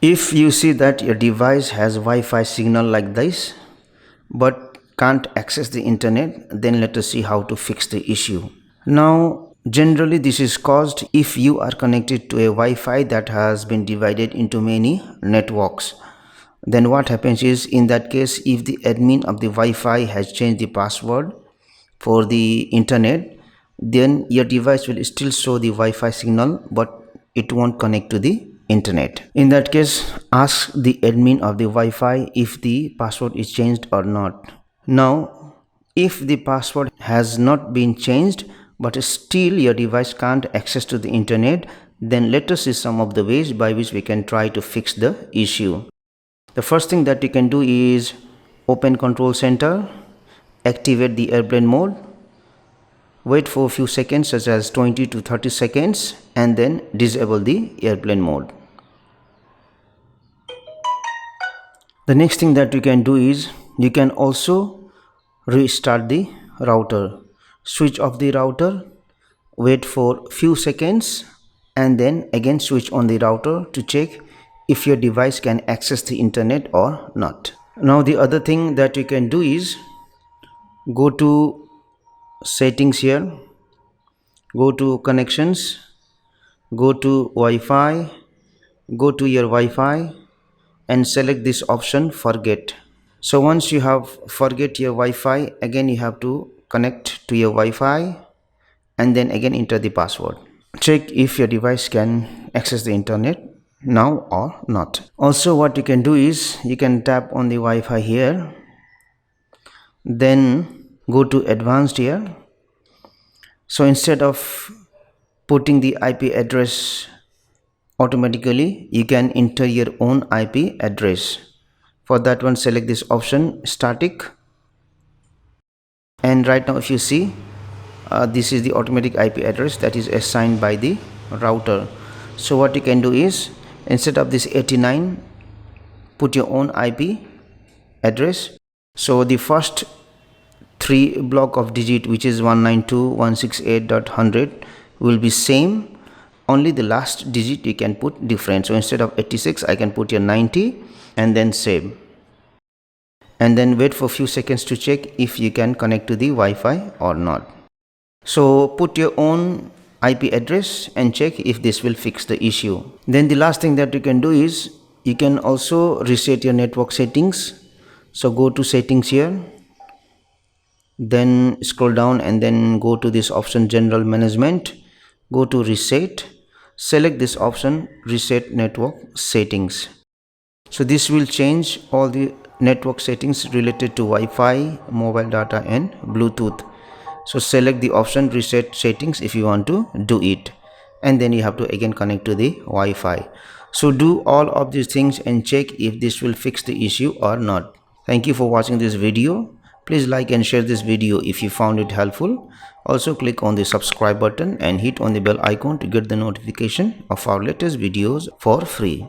If you see that your device has Wi-Fi signal like this but can't access the internet, then let us see how to fix the issue. Now generally this is caused if you are connected to a Wi-Fi that has been divided into many networks. Then what happens is, in that case, if the admin of the Wi-Fi has changed the password for the internet, then your device will still show the Wi-Fi signal but it won't connect to the internet. In that case, ask the admin of the Wi-Fi if the password is changed or not. Now if the password has not been changed but still your device can't access to the internet, then let us see some of the ways by which we can try to fix the issue. The first thing that you can do is open Control Center, activate the airplane mode, wait for a few seconds such as 20 to 30 seconds, and then disable the airplane mode. The next thing that you can do is you can also restart the router. Switch off the router, wait for few seconds, and then again switch on the router to check if your device can access the internet or not. Now the other thing that you can do is go to settings here, go to connections, go to Wi-Fi, go to your Wi-Fi and select this option forget. So once you have forget your Wi-Fi, again you have to connect to your Wi-Fi and then again enter the password. Check if your device can access the internet now or not. Also what you can do is you can tap on the Wi-Fi here, then go to advanced here. So instead of putting the IP address automatically, you can enter your own IP address. For that one, select this option static, and right now if you see this is the automatic IP address that is assigned by the router. So what you can do is, instead of this 89, put your own IP address. So the first 3 block of digit, which is 192.168.100, will be same, only the last digit you can put different. So instead of 86, I can put here 90 and then save, and then wait for a few seconds to check if you can connect to the Wi-Fi or not. So put your own IP address and check if this will fix the issue. Then the last thing that you can do is you can also reset your network settings. So go to settings here, then scroll down and then go to this option general management, go to reset, select this option reset network settings. So this will change all the network settings related to Wi-Fi, mobile data and Bluetooth. So select the option reset settings if you want to do it, and then you have to again connect to the Wi-Fi. So do all of these things and check if this will fix the issue or not. Thank you for watching this video. Please like and share this video if you found it helpful. Also click on the subscribe button and hit on the bell icon to get the notification of our latest videos for free.